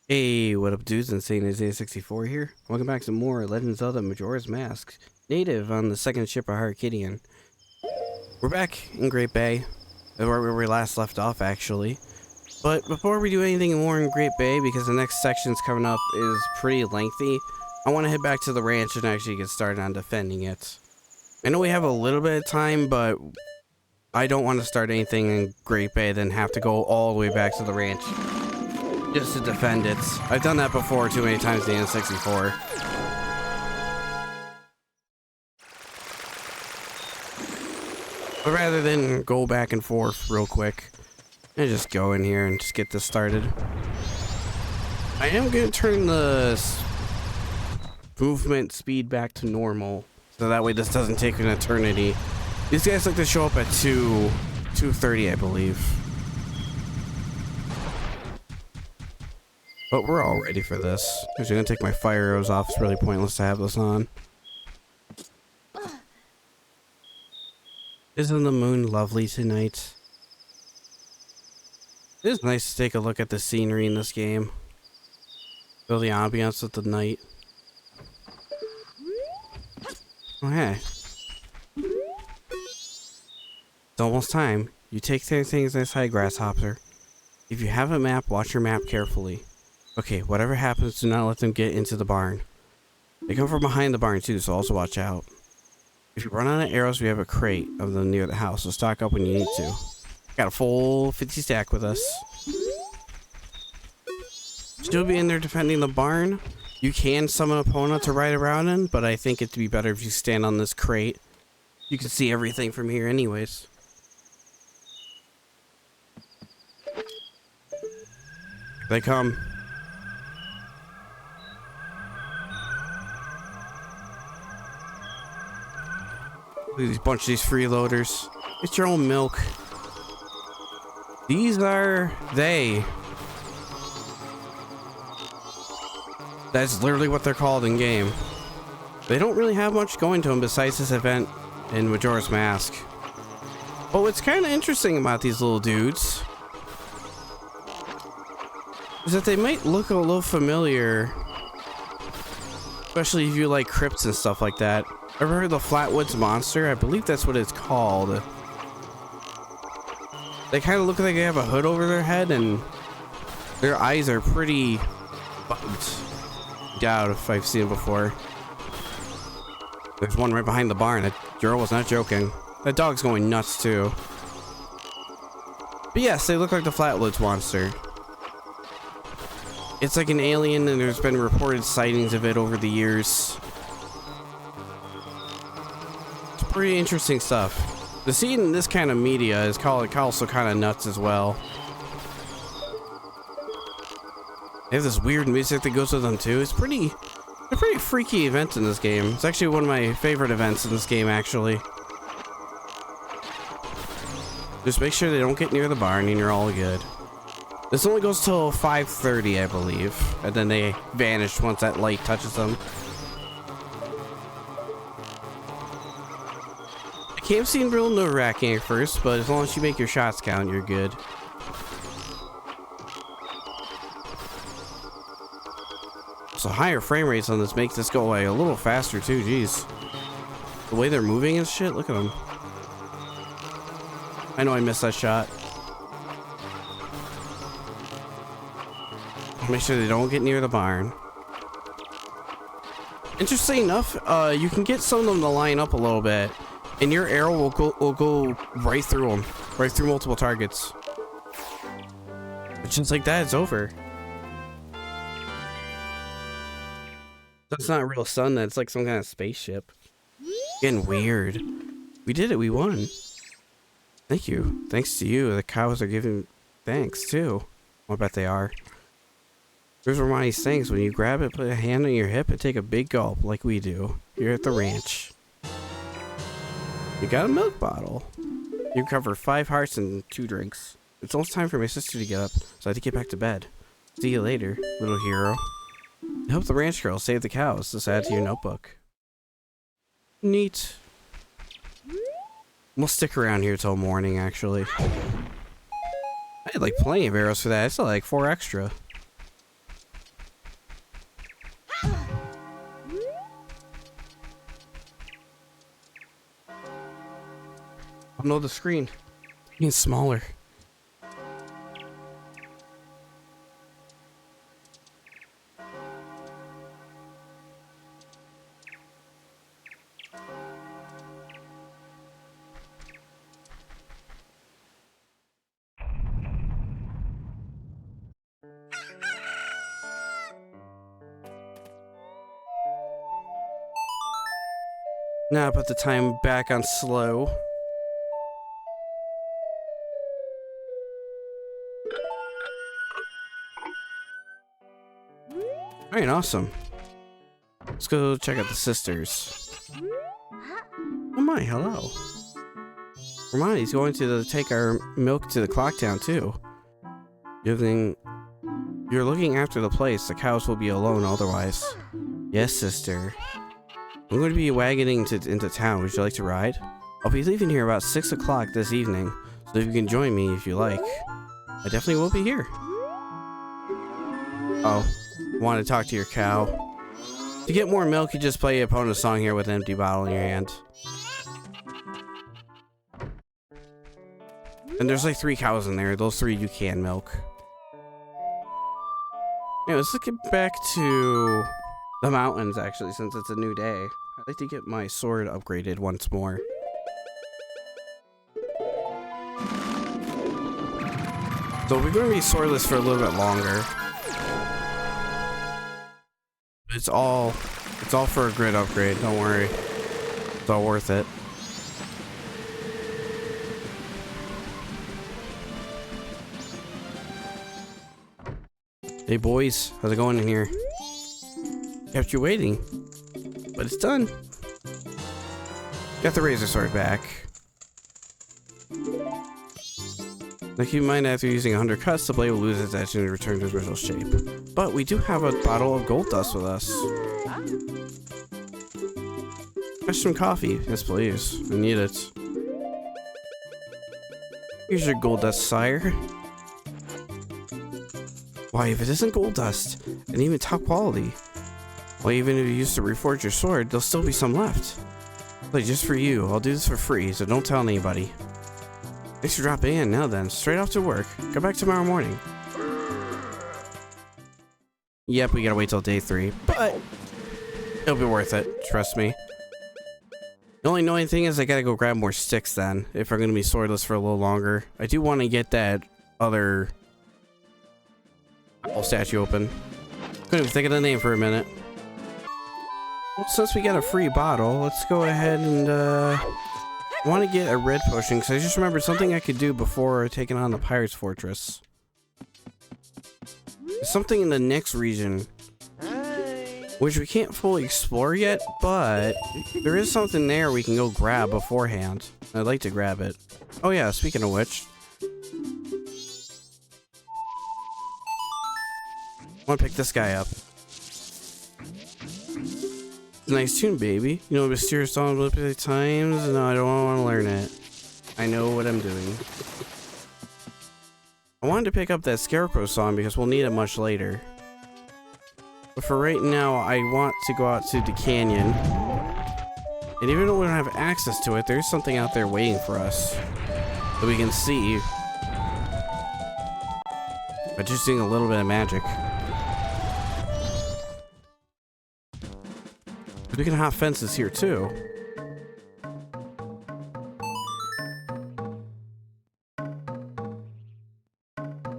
Hey, what up dudes, Insane Isaiah 64 here. Welcome back to more Legend of Zelda Majora's Mask, native on the second ship of Harkidian. We're back in Great Bay, where we last left off actually. But before we do anything more in Great Bay, because the next section's coming up is pretty lengthy, I want to head back to the ranch and actually get started on defending it. I know we have a little bit of time, but I don't want to start anything in Great Bay, then have to go all the way back to the ranch just to defend it. I've done that before too many times in the N64. But rather than go back and forth real quick, I just go in here and just get this started. I am going to turn the movement speed back to normal, so that way this doesn't take an eternity. These guys like to show up at 2:30, I believe. But we're all ready for this. I'm just gonna take my fire arrows off. It's really pointless to have this on. Isn't the moon lovely tonight? It is nice to take a look at the scenery in this game. Feel the ambiance of the night. Oh hey. It's almost time. You take things inside, Grasshopper. If you have a map, watch your map carefully. Okay, whatever happens, do not let them get into the barn. They come from behind the barn too, so also watch out. If you run out of arrows, we have a crate of them near the house, so stock up when you need to. Got a full 50 stack with us. Still be in there defending the barn. You can summon an opponent to ride around in, but I think it'd be better if you stand on this crate. You can see everything from here anyways. Here they come. Look at bunch of these freeloaders. Get your own milk. These are they. That's literally what they're called in game. They don't really have much going to them besides this event in Majora's Mask. But what's kind of interesting about these little dudes is that they might look a little familiar, especially if you like crypts and stuff like that. Ever heard of the Flatwoods Monster? I believe that's what it's called. They kind of look like they have a hood over their head and their eyes are pretty bugged. Doubt if I've seen it before. There's one right behind the barn. That girl was not joking. That dog's going nuts too. But yes, they look like the Flatwoods Monster. It's like an alien and there's been reported sightings of it over the years. Pretty interesting stuff. The scene in this kind of media is also kind of nuts as well. They have this weird music that goes with them too. It's a pretty freaky event in this game. It's actually one of my favorite events in this game actually. Just make sure they don't get near the barn and you're all good. This only goes till 5:30 I believe, and then they vanish once that light touches them. Camp seemed real nerve-wracking at first, but as long as you make your shots count, you're good. So higher frame rates on this makes this go away a little faster too, jeez. The way they're moving and shit, look at them. I know I missed that shot. Make sure they don't get near the barn. Interesting enough, you can get some of them to line up a little bit. And your arrow will go right through them, right through multiple targets. But just like that, it's over. That's not a real sun. That's like some kind of spaceship. Getting weird. We did it. We won. Thank you. Thanks to you, the cows are giving thanks too. I bet they are. Here's Romani's thanks. When you grab it, put a hand on your hip and take a big gulp like we do here at the ranch. You got a milk bottle. You covered 5 hearts and 2 drinks. It's almost time for my sister to get up, so I have to get back to bed. See you later, little hero. Help the ranch girl save the cows. Just add to your notebook. Neat. We'll stick around here till morning, actually. I had like plenty of arrows for that. I still had like 4 extra. No, the screen. It's smaller. Now I put the time back on slow. Alright, awesome. Let's go check out the sisters. Oh my, hello. Hermione's going to take our milk to the clock town too. You're looking after the place. The cows will be alone otherwise. Yes, sister. I'm going to be wagoning into town. Would you like to ride? I'll be leaving here about 6 o'clock this evening, so if you can join me if you like. I definitely will be here. Oh, want to talk to your cow? To get more milk, you just play your opponent's song here with an empty bottle in your hand. And there's like 3 cows in there. Those 3 you can milk. Yeah, let's get back to the mountains, actually, since it's a new day. I'd like to get my sword upgraded once more. So we're going to be swordless for a little bit longer. It's all for a grid upgrade, don't worry. It's all worth it. Hey boys, how's it going in here? Kept you waiting, but it's done. Got the razor sword back. Now keep in mind, after using 100 cuts, the blade will lose its edge and return to its original shape. But we do have a bottle of gold dust with us. Have some coffee. Yes, please. I need it. Here's your gold dust, sire. Why, if it isn't gold dust, and even top quality, well, even if you used to reforge your sword, there'll still be some left. Like, just for you. I'll do this for free, so don't tell anybody. Thanks for dropping in. Now then, straight off to work. Come back tomorrow morning. Yep, we gotta wait till day 3, but it'll be worth it. Trust me. The only annoying thing is I gotta go grab more sticks then, if we're gonna be swordless for a little longer. I do want to get that other owl statue open. Couldn't even think of the name for a minute. Well, since we got a free bottle, let's go ahead and I want to get a red potion because I just remembered something I could do before taking on the Pirate's Fortress. There's something in the next region which we can't fully explore yet, but there is something there we can go grab beforehand. I'd like to grab it. Oh yeah, speaking of which, I want to pick this guy up. Nice tune, baby. You know, mysterious song multiple times. No, I don't want to learn it. I know what I'm doing. I wanted to pick up that Scarecrow song because we'll need it much later. But for right now, I want to go out to the canyon. And even though we don't have access to it, there's something out there waiting for us that we can see by just doing a little bit of magic. We can hop fences here too.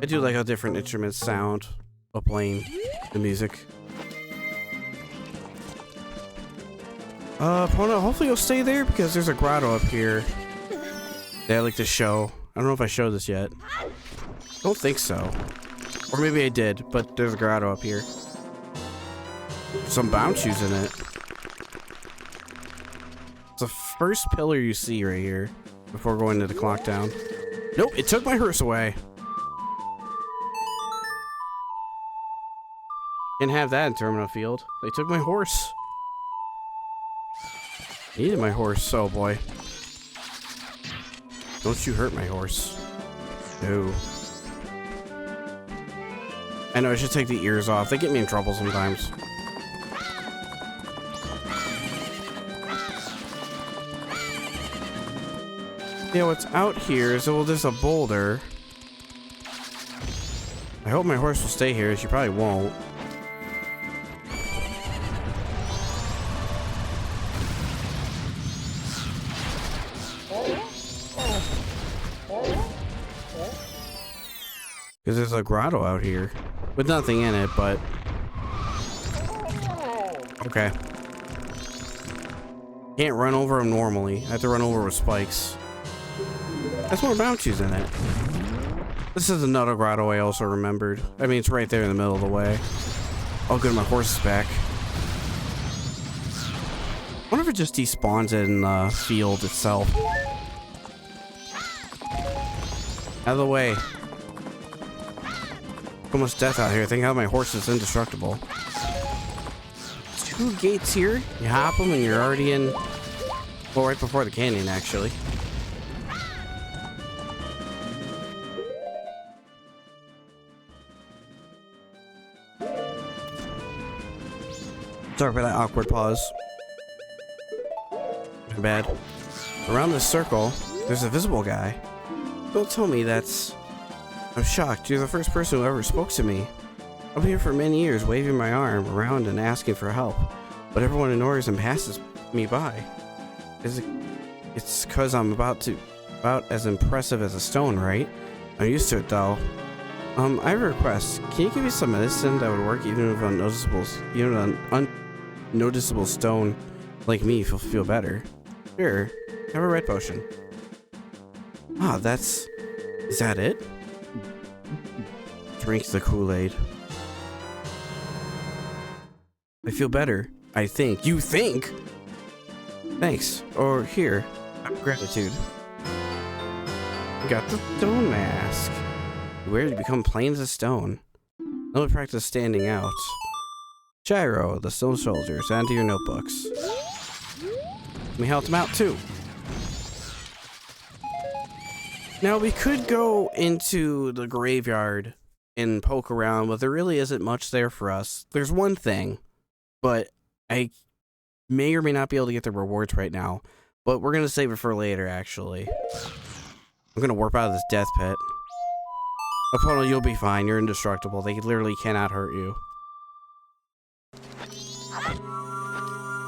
I do like how different instruments sound while playing the music. Pona, hopefully you'll stay there because there's a grotto up here that I like to show. I don't know if I showed this yet. Don't think so. Or maybe I did, but there's a grotto up here. Some bounce shoes in it. It's the first pillar you see right here before going to the clock town. Nope, it took my horse away. Didn't have that in Terminal Field. They took my horse. Needed my horse, oh boy. Don't you hurt my horse. No. I know I should take the ears off. They get me in trouble sometimes. Yeah, what's out here is, well, there's a boulder. I hope my horse will stay here. She probably won't. Because there's a grotto out here with nothing in it, but okay. Can't run over them normally. I have to run over with spikes. That's more bounties in it. This is another grotto I also remembered. I mean, it's right there in the middle of the way. Oh, good, my horse is back. I wonder if it just despawns it in the field itself. Out of the way. Almost death out here. Think how my horse is indestructible. 2 gates here. You hop them and you're already in. Well, right before the canyon, actually. Sorry for that awkward pause. Too bad. Around this circle, there's a visible guy. Don't tell me that's... I'm shocked. You're the first person who ever spoke to me. I've been here for many years, waving my arm around and asking for help, but everyone ignores and passes me by. It's because I'm about as impressive as a stone, right? I'm used to it though. I have a request. Can you give me some medicine that would work even if an unnoticeable stone like me feel better? Sure. Have a red potion. Ah, is that it? Drink the Kool-Aid. I feel better. I think. You think? Thanks. Or here. Have gratitude. Got the stone mask. You wear it to become plain as a stone. No practice standing out. Gyro, the stone soldiers. Add to your notebooks. We helped him out too. Now we could go into the graveyard and poke around, but there really isn't much there for us. There's one thing, but I may or may not be able to get the rewards right now, but we're going to save it for later, actually. I'm going to warp out of this death pit. Apollo, you'll be fine. You're indestructible. They literally cannot hurt you.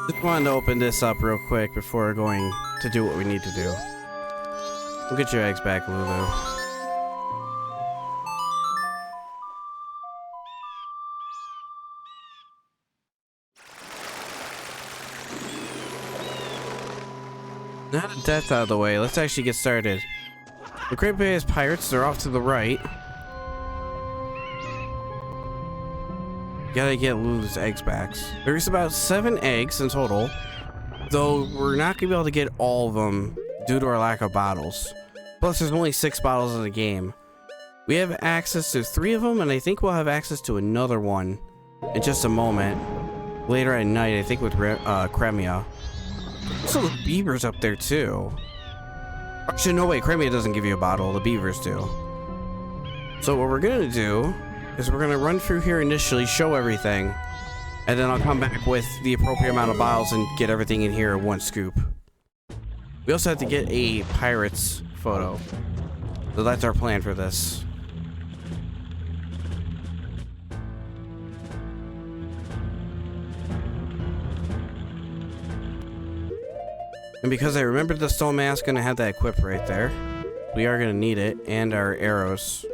Just wanted to open this up real quick before going to do what we need to do. We'll get your eggs back, Lulu. Now that death out of the way, let's actually get started. The Great Bay is pirates, they're off to the right. Gotta get Lulu's eggs back. There's about 7 eggs in total, though we're not gonna be able to get all of them due to our lack of bottles. Plus, there's only 6 bottles in the game. We have access to 3 of them, and I think we'll have access to another one in just a moment. Later at night, I think with Cremia. Also, the beavers up there too. Actually, no way, Cremia doesn't give you a bottle, the beavers do. So what we're gonna do is we're gonna run through here initially, show everything, and then I'll come back with the appropriate amount of bottles and get everything in here in one scoop. We also have to get a pirate's photo. So that's our plan for this. And because I remembered the stone mask, gonna have that equipped right there. We are gonna need it, and our arrows.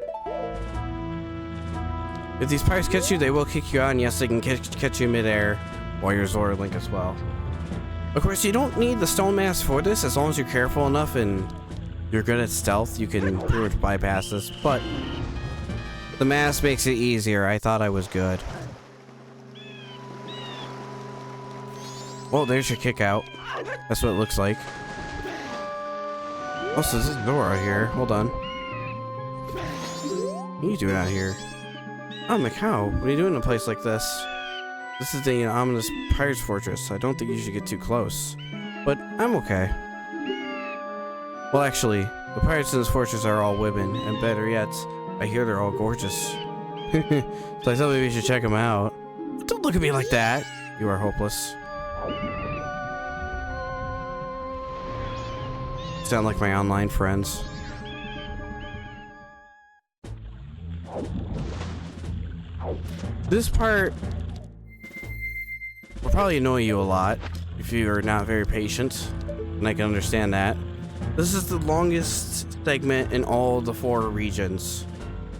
If these pirates catch you, they will kick you out, and yes, they can catch you midair while you're Zora Link as well. Of course, you don't need the stone mask for this, as long as you're careful enough and you're good at stealth, you can pretty much bypass this, but the mask makes it easier. I thought I was good. Well, there's your kick out. That's what it looks like. Also, this is Zora here. Hold on. What are you doing out here? Oh, Macau, what are you doing in a place like this? This is the ominous pirate's fortress. I don't think you should get too close. But I'm okay. Well, actually, the pirates in this fortress are all women, and better yet, I hear they're all gorgeous. So I thought maybe you should check them out. Don't look at me like that. You are hopeless. sound like my online friends. This part will probably annoy you a lot if you are not very patient, and I can understand that. This is the longest segment in all the 4 regions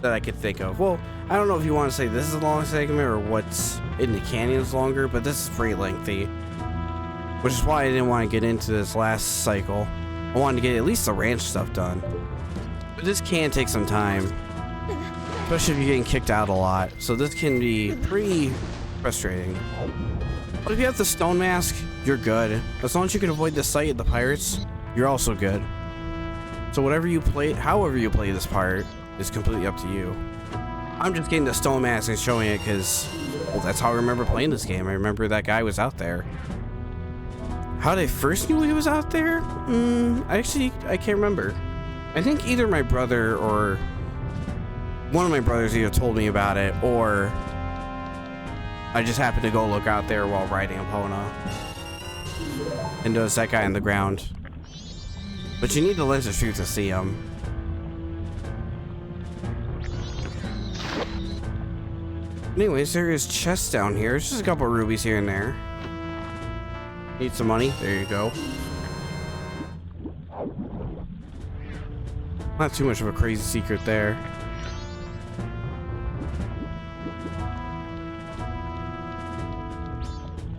that I could think of. Well, I don't know if you want to say this is a long segment or what's in the canyons longer, but this is pretty lengthy, which is why I didn't want to get into this last cycle. I wanted to get at least the ranch stuff done, but this can take some time, especially if you're getting kicked out a lot, so this can be pretty frustrating. But if you have the stone mask, you're good. As long as you can avoid the sight of the pirates, you're also good. So whatever you play, however you play this part, is completely up to you. I'm just getting the stone mask and showing it because, well, that's how I remember playing this game. I remember that guy was out there. How they first knew he was out there? I can't remember. I think either my brother or one of my brothers either told me about it, or I just happened to go look out there while riding Epona. And there's that guy on the ground. But you need the lens of truth to see him. Anyways, there is chests down here. There's just a couple rubies here and there. Need some money? There you go. Not too much of a crazy secret there.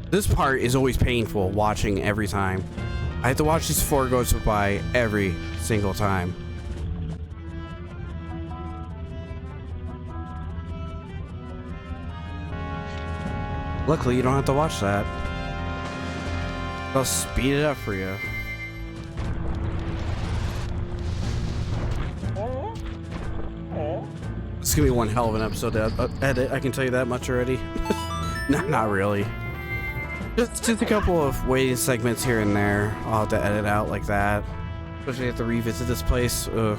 This part is always painful watching every time. I have to watch these 4 go by every single time. Luckily, you don't have to watch that. I'll speed it up for you. It's gonna be one hell of an episode to edit, I can tell you that much already. Not really. Just a couple of waiting segments here and there. I'll have to edit out like that. Especially if I have to revisit this place. Ugh.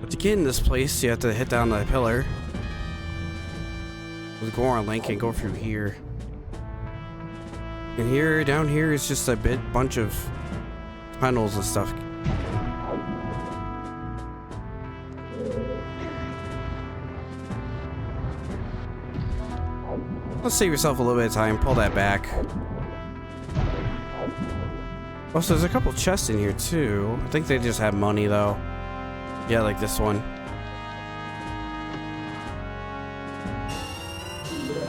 But to get in this place, you have to hit down the pillar. With Goron Link and go through here. And here, down here is just a bunch of tunnels and stuff. Let's save yourself a little bit of time. Pull that back. Also, there's a couple chests in here too. I think they just have money though. Yeah, like this one.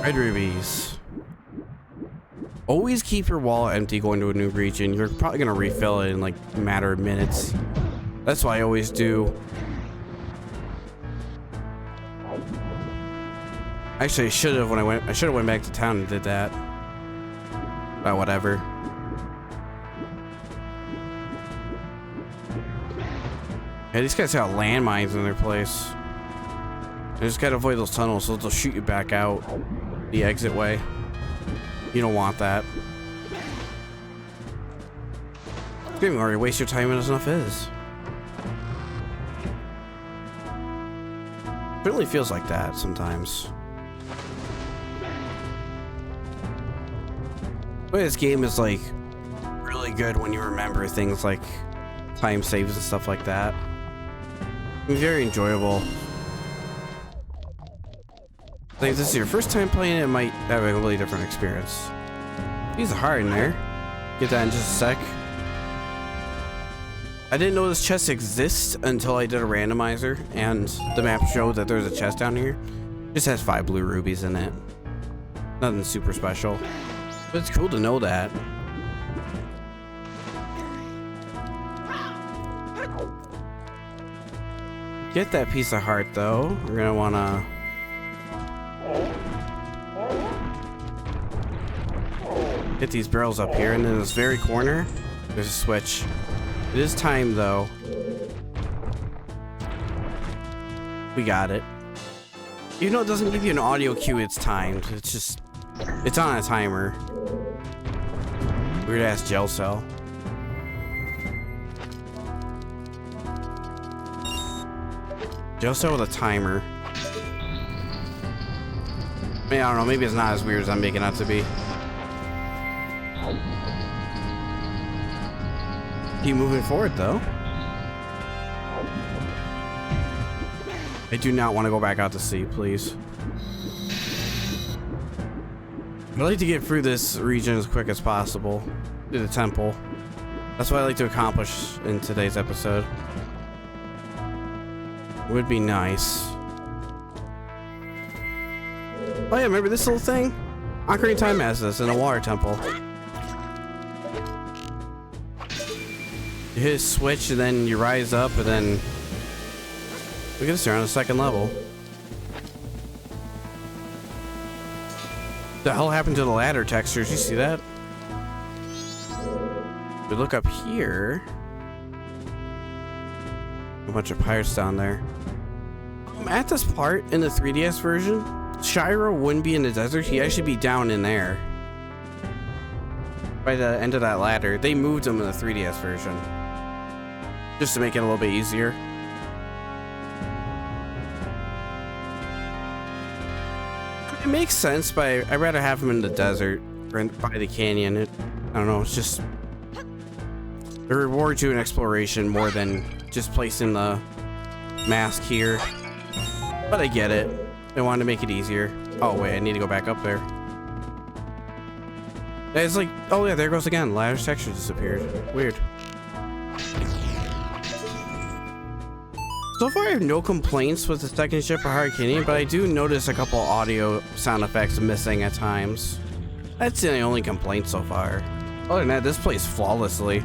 Red rubies. Always keep your wallet empty going to a new region. You're probably gonna refill it in like a matter of minutes. That's what I always do. Actually, I should have went back to town and did that. But whatever. Yeah, these guys got landmines in their place. You just gotta avoid those tunnels, so they'll shoot you back out the exit way. You don't want that. Screaming already waste your time as enough is. Certainly feels like that sometimes. But this game is like really good when you remember things like time saves and stuff like that. It's very enjoyable. I think if this is your first time playing it, might have a completely different experience. These are hard in there. Get that in just a sec. I didn't know this chest exists until I did a randomizer and the map showed that there's a chest down here. It just has 5 blue rubies in it. Nothing super special. But it's cool to know that. Get that piece of heart though. We're gonna wanna get these barrels up here, and in this very corner, there's a switch. It is timed though. We got it. Even though it doesn't give you an audio cue, it's timed. It's on a timer. Weird ass gel cell. Gel cell with a timer. I mean, I don't know, maybe it's not as weird as I'm making it out to be. Keep moving forward, though. I do not want to go back out to sea, please. I'd like to get through this region as quick as possible. To the temple. That's what I like to accomplish in today's episode. Would be nice. Oh yeah, remember this little thing? Ocarina of Time has this in a water temple. You hit a switch and then you rise up and then... Look at this, they're on the second level. The hell happened to the ladder textures? You see that? We look up here. A bunch of pirates down there. At this part in the 3DS version, Shiro wouldn't be in the desert. He'd actually be down in there. By the end of that ladder. They moved him in the 3DS version. Just to make it a little bit easier. It makes sense, but I'd rather have him in the desert or by the canyon. I don't know, it's just... It rewards you in exploration more than just placing the mask here. But I get it. They wanted to make it easier. Oh wait, I need to go back up there. It's like, oh yeah, there it goes again. Ladder's texture disappeared. Weird. So far I have no complaints with the second ship or Hard Canyon, but I do notice a couple audio sound effects missing at times. That's the only complaint so far. Other than that, this plays flawlessly.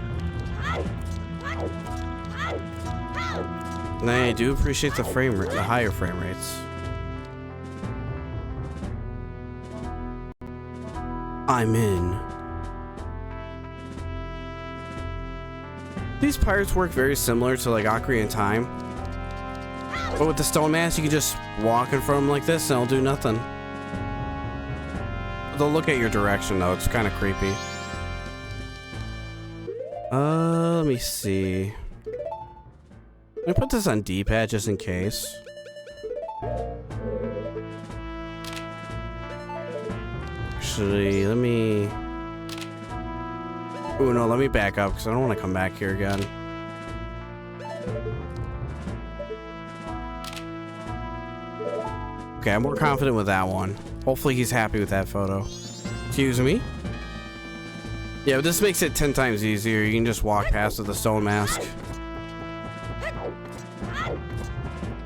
And I do appreciate the the higher frame rates. I'm in. These pirates work very similar to like Ocarina of Time. But with the stone mask, you can just walk in front of them like this and they'll do nothing. They'll look at your direction though, it's kind of creepy. Let me see. Let me put this on D-pad just in case. Actually, let me... Oh no, let me back up because I don't want to come back here again. Okay, I'm more confident with that one. Hopefully he's happy with that photo. Excuse me? Yeah, but this makes it 10 times easier. You can just walk past with the stone mask.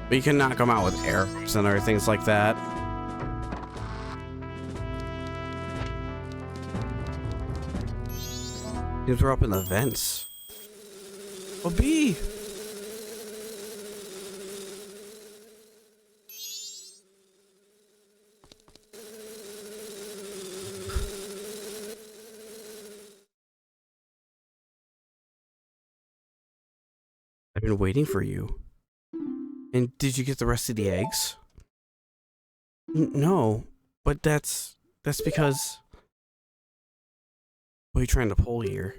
But you can knock them out with arrows and other things like that. You throw up in the vents. Oh, B! I've been waiting for you. And did you get the rest of the eggs? No, but that's because... What are you trying to pull here?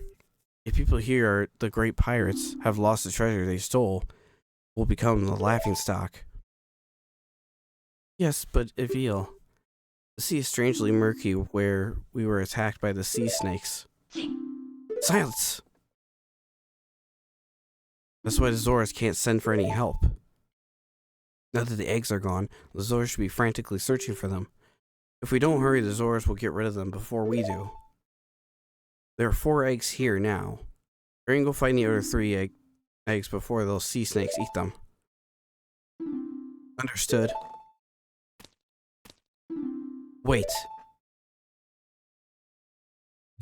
If people here are the great pirates, have lost the treasure they stole, will become the laughingstock. Yes, but Evil, the sea is strangely murky where we were attacked by the sea snakes. Silence! That's why the Zoras can't send for any help. Now that the eggs are gone, the Zoras should be frantically searching for them. If we don't hurry, the Zoras will get rid of them before we do. There are 4 eggs here now. Hurry and go find the other 3 eggs before those sea snakes eat them. Understood. Wait.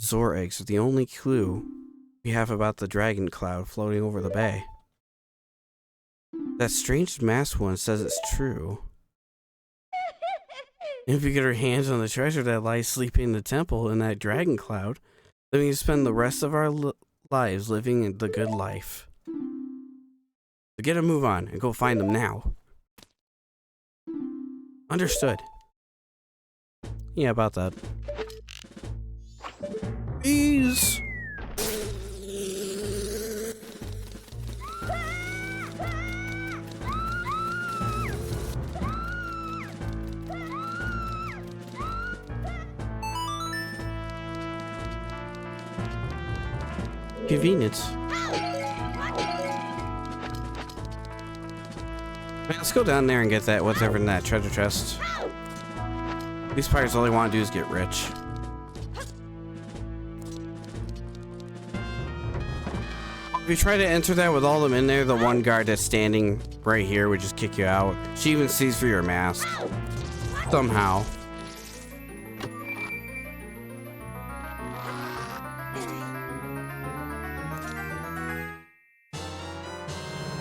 Zora eggs are the only clue we have about the dragon cloud floating over the bay. That strange masked one says it's true. And if we get our hands on the treasure that lies sleeping in the temple in that dragon cloud, then we can spend the rest of our lives living the good life. So get a move on and go find them now. Understood. Yeah, about that. Please. Convenience. Right, let's go down there and get that whatever in that treasure chest. These pirates, all they want to do is get rich. If you try to enter that with all of them in there, the one guard that's standing right here would just kick you out. She even sees through your mask. Somehow.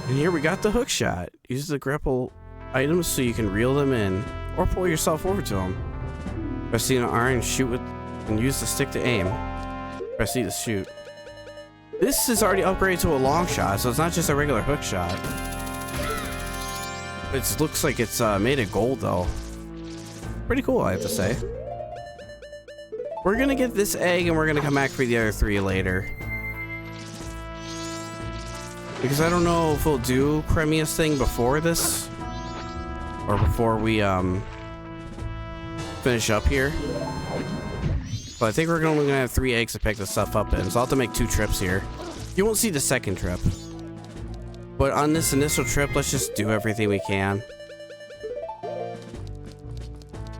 And here we got the hook shot. Use the grapple items so you can reel them in, or pull yourself over to them. Press C and R and shoot with, and use the stick to aim. Press C to shoot. This is already upgraded to a long shot, so it's not just a regular hook shot. It looks like it's made of gold though. Pretty cool, I have to say. We're gonna get this egg and we're gonna come back for the other 3 later. Because I don't know if we'll do Cremia's thing before this, or before we finish up here. But I think we're only gonna have 3 eggs to pick this stuff up in, so I'll have to make 2 trips here. You won't see the second trip. But on this initial trip, let's just do everything we can.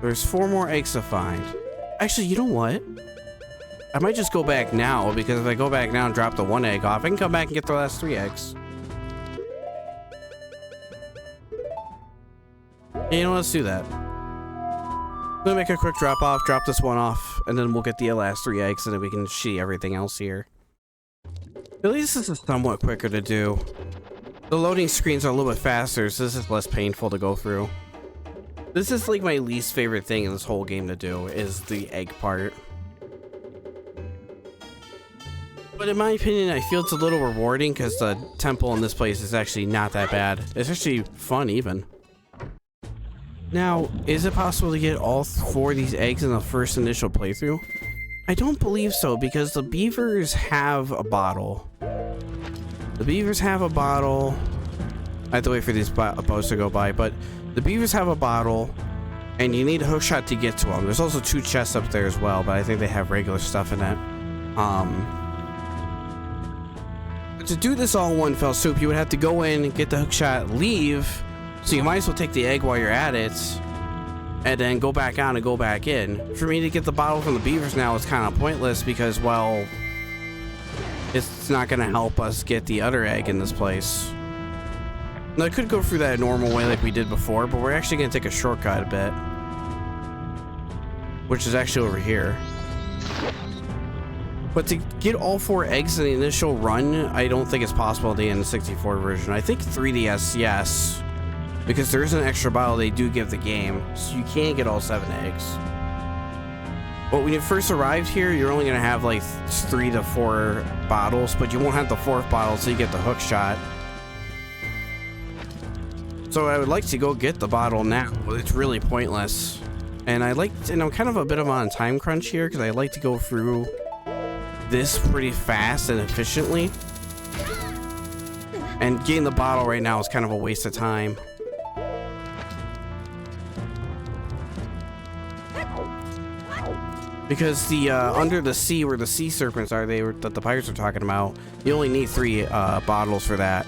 There's 4 more eggs to find. Actually, you know what? I might just go back now, because if I go back now and drop the 1 egg off, I can come back and get the last 3 eggs. Yeah, you know what? Let's do that. I'm gonna make a quick drop off, drop this one off, and then we'll get the last 3 eggs, and then we can see everything else here. At least this is somewhat quicker to do. The loading screens are a little bit faster, so this is less painful to go through. This is like my least favorite thing in this whole game to do, is the egg part. But in my opinion, I feel it's a little rewarding because the temple in this place is actually not that bad. It's actually fun even. Now, is it possible to get all 4 of these eggs in the first initial playthrough? I don't believe so, because the beavers have a bottle. The beavers have a bottle. I have to wait for these boats to go by, but the beavers have a bottle, and you need a hook shot to get to them. There's also 2 chests up there as well, but I think they have regular stuff in it. But to do this all in one fell swoop, you would have to go in, get the hook shot, leave, so you might as well take the egg while you're at it, and then go back out and go back in. For me to get the bottle from the beavers now is kind of pointless because, well, it's not going to help us get the other egg in this place. Now, I could go through that normal way like we did before, but we're actually going to take a shortcut a bit, which is actually over here. But to get all 4 eggs in the initial run, I don't think it's possible in the N64 version. I think 3DS, yes. Because there is an extra bottle they do give the game, so you can't get all 7 eggs. But when you first arrived here, you're only going to have like 3 to 4 bottles, but you won't have the 4th bottle until you get the hook shot. So I would like to go get the bottle now, but it's really pointless. And I like, and I'm kind of a bit of on a time crunch here, because I like to go through this pretty fast and efficiently. And getting the bottle right now is kind of a waste of time. Because the under the sea where the sea serpents are, that the pirates are talking about, you only need 3 bottles for that.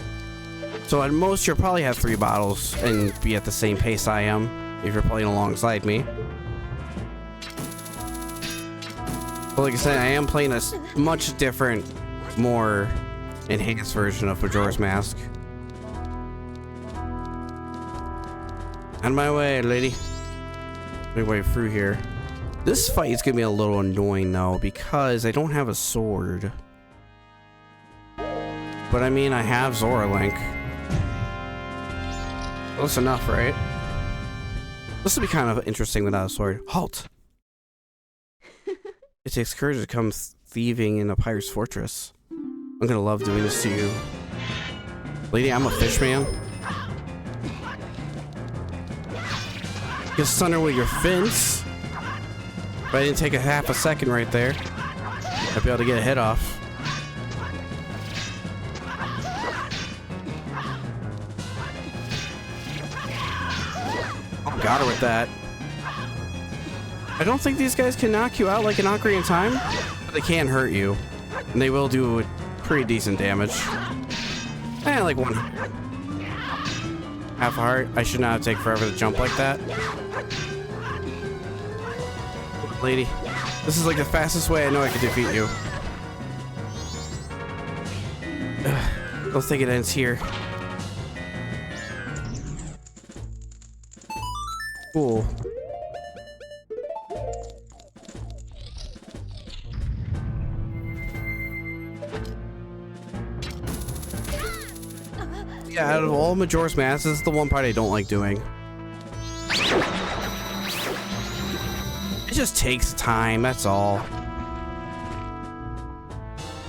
So at most you'll probably have 3 bottles and be at the same pace I am if you're playing alongside me. But like I said, I am playing a much different, more enhanced version of Majora's Mask. Out of my way, lady. Let me wave through here. This fight is gonna be a little annoying though, because I don't have a sword. But I mean, I have Zora Link. Close enough, right? This will be kind of interesting without a sword. Halt! It takes courage to come thieving in a pirate's fortress. I'm gonna love doing this to you. Lady, I'm a fish man. You stun her with your fins. If I didn't take a half a second right there, I'd be able to get a head off. Oh, got her with that. I don't think these guys can knock you out like an Ocarina of Time, but they can hurt you. And they will do it pretty decent damage. Eh, like one half a heart. I should not take forever to jump like that. Lady, this is like the fastest way I know I could defeat you. Ugh, don't think it ends here. Cool. Yeah, out of all Majora's Mask, this is the one part I don't like doing. It just takes time, that's all. I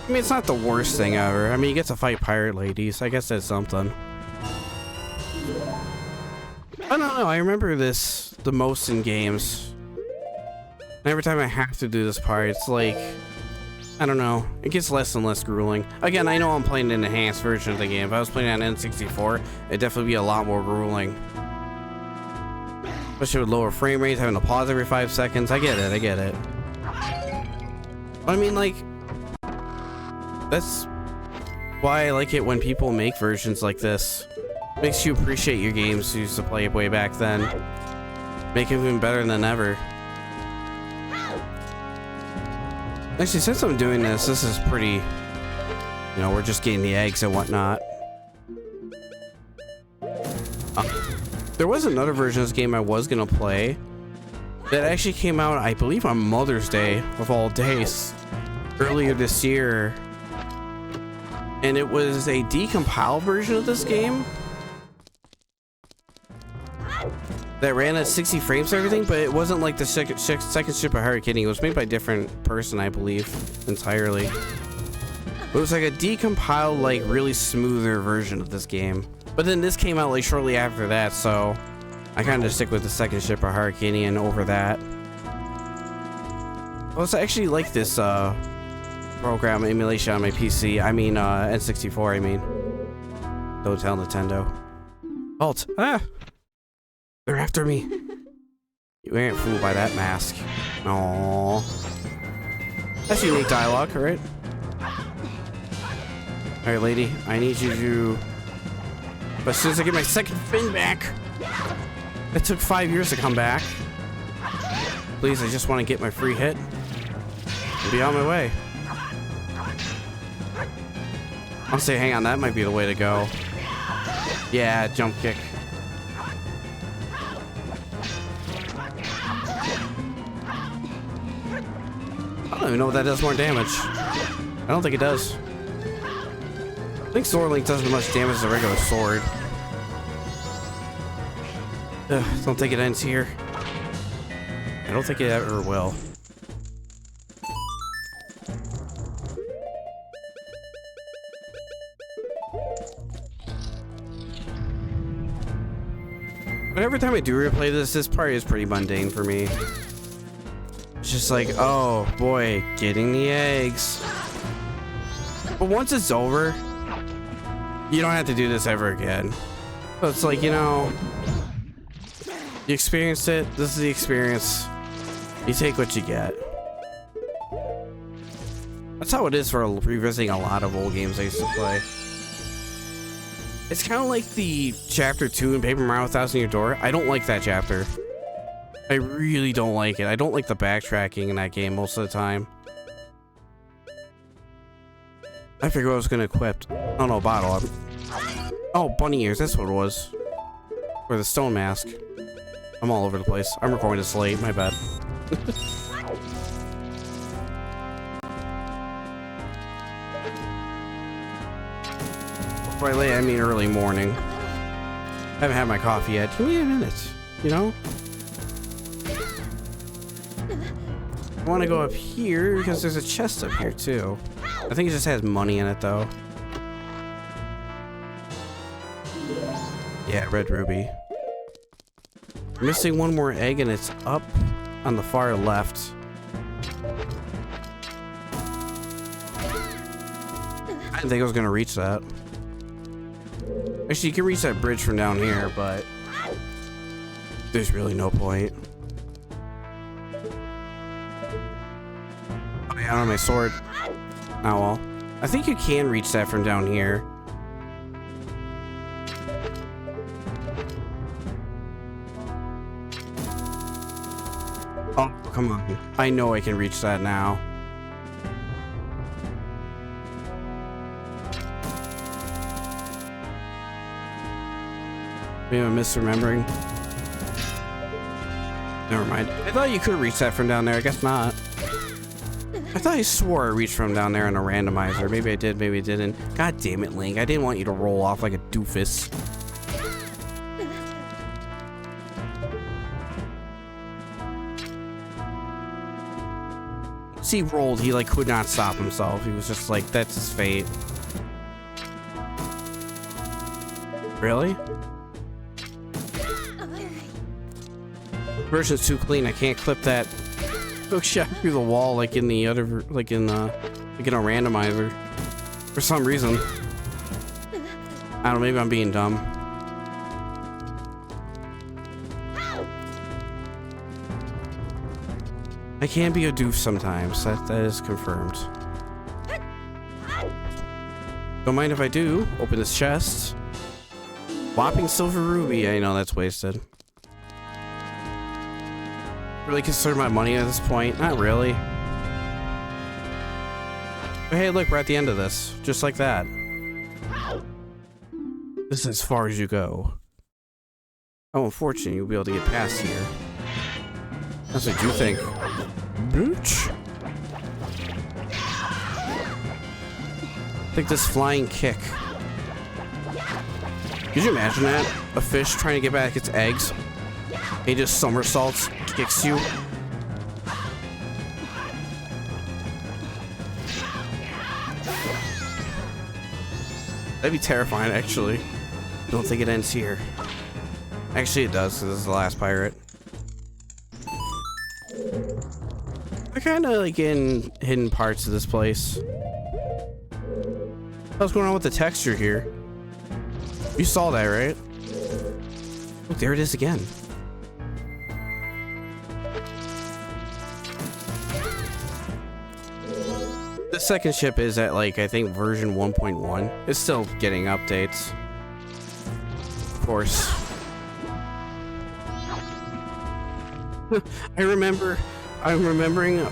mean, it's not the worst thing ever. I mean, you get to fight pirate ladies. I guess that's something. I don't know, I remember this the most in games. And every time I have to do this part, it's like, I don't know, it gets less and less grueling. Again, I know I'm playing an enhanced version of the game. If I was playing on N64, it'd definitely be a lot more grueling. Especially with lower frame rates, having to pause every 5 seconds. I get it, I get it. But I mean, like, that's why I like it when people make versions like this. Makes you appreciate your games you used to play way back then. Make it even better than ever. Actually, since I'm doing this, this is pretty, you know, we're just getting the eggs and whatnot. There was another version of this game I was gonna play that actually came out, I believe, on Mother's Day of all days, earlier this year. And it was a decompiled version of this game that ran at 60 frames and everything, but it wasn't like the second ship of Hurricane. It was made by a different person, I believe, entirely. But it was like a decompiled, like, really smoother version of this game. But then this came out like shortly after that, so I kind of just stick with the second ship of Hurricane over that. I also actually like this program emulation on my PC. I mean, N64, I mean. Don't tell Nintendo. Halt! Ah! They're after me. You ain't fooled by that mask. Aww. That's unique dialogue, right? Alright, lady. I need you to... But as soon as I get my second fin back... It took 5 years to come back. Please, I just want to get my free hit. And be on my way. I'll say, hang on, that might be the way to go. Yeah, jump kick. I don't even know if that does more damage. I don't think it does. I think Sword Link does as much damage as a regular sword. Ugh, don't think it ends here. I don't think it ever will. But every time I do replay this part is pretty mundane for me. It's just like, oh boy, getting the eggs. But once it's over, you don't have to do this ever again. So it's like, you know, you experienced it. This is the experience. You take what you get. That's how it is for revisiting a lot of old games I used to play. It's kind of like the chapter 2 in Paper Mario 1000 Year Door. I don't like that chapter. I really don't like it. I don't like the backtracking in that game most of the time. I figured I was gonna equip. Oh no, bottle. Oh, bunny ears. That's what it was. Or the stone mask. I'm all over the place. I'm recording this late. My bad. By late, I mean early morning. I haven't had my coffee yet. Give me a minute, you know? I want to go up here because there's a chest up here too. I think it just has money in it though. Yeah, red ruby. Missing one more egg and it's up on the far left. I didn't think I was gonna reach that. Actually, you can reach that bridge from down here, but there's really no point. Oh yeah, I don't have my sword. Oh well. I think you can reach that from down here. Oh, come on. I know I can reach that now. Maybe I'm misremembering. Never mind. I thought you could reach that from down there. I guess not. I thought I swore I reached from down there in a randomizer. Maybe I did, maybe I didn't. God damn it, Link. I didn't want you to roll off like a doofus. Once he rolled, he like could not stop himself. He was just like, that's his fate. Really? Version's too clean. I can't clip that hook shot through the wall like in the other, like in a randomizer. For some reason. I don't know, maybe I'm being dumb. I can be a doof sometimes. That is confirmed. Don't mind if I do. Open this chest. Whopping silver ruby. I know that's wasted. Really consider my money at this point? Not really. But hey, look, we're at the end of this. Just like that. This is as far as you go. Oh, unfortunately, you'll be able to get past here. That's what you think. Bitch. Take this flying kick. Could you imagine that? A fish trying to get back its eggs. He just somersaults, kicks you. That'd be terrifying, actually. Don't think it ends here. Actually, it does, because this is the last pirate. I kind of like in hidden parts of this place. What's going on with the texture here? You saw that, right? Look, there it is again. The second ship is at like, I think version 1.1. It's still getting updates. Of course. I'm remembering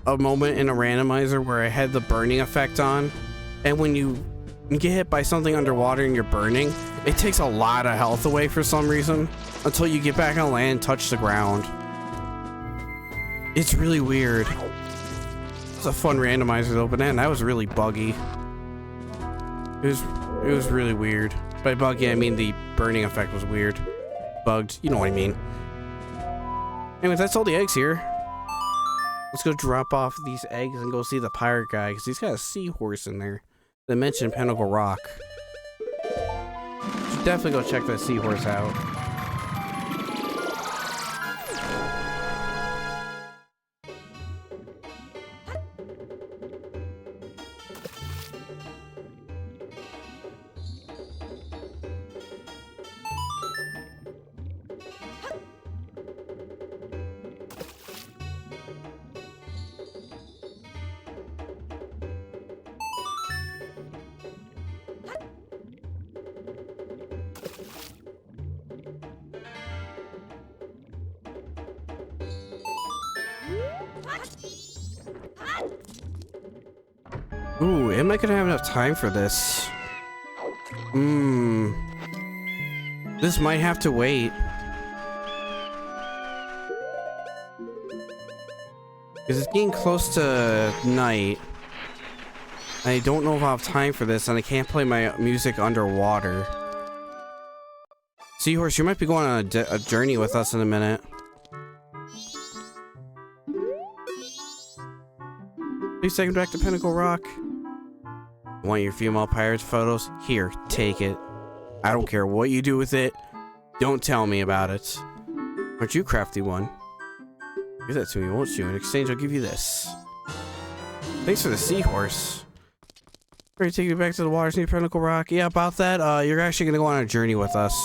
a moment in a randomizer where I had the burning effect on, and when you get hit by something underwater and you're burning, it takes a lot of health away for some reason until you get back on land and touch the ground. It's really weird. It's a fun randomizer to open, and that was really buggy. It was really weird. By buggy, I mean the burning effect was weird. Bugged, you know what I mean. Anyways, that's all the eggs here. Let's go drop off these eggs and go see the pirate guy, because he's got a seahorse in there. They mentioned Pinnacle Rock. Should definitely go check that seahorse out. Ooh, am I gonna have enough time for this? This might have to wait. Because it's getting close to night. I don't know if I'll have time for this, and I can't play my music underwater. Seahorse, you might be going on a journey with us in a minute. Please take him back to Pinnacle Rock. Want your female pirates photos? Here, take it. I don't care what you do with it. Don't tell me about it. Aren't you crafty one? Give that to me, won't you? In exchange, I'll give you this. Thanks for the seahorse. Ready to take you back to the waters near Pinnacle Rock? Yeah, about that, you're actually gonna go on a journey with us.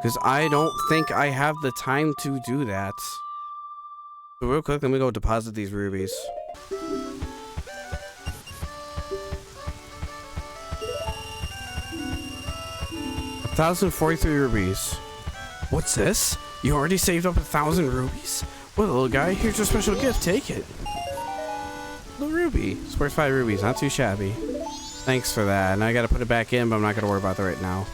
Because I don't think I have the time to do that. So real quick, let me go deposit these rubies. 1,043 rubies. What's this? You already saved up 1,000 rubies? Well, little guy, here's your special gift. Take it. The ruby. It's worth 5 rubies. Not too shabby. Thanks for that. Now I gotta put it back in, but I'm not gonna worry about that right now.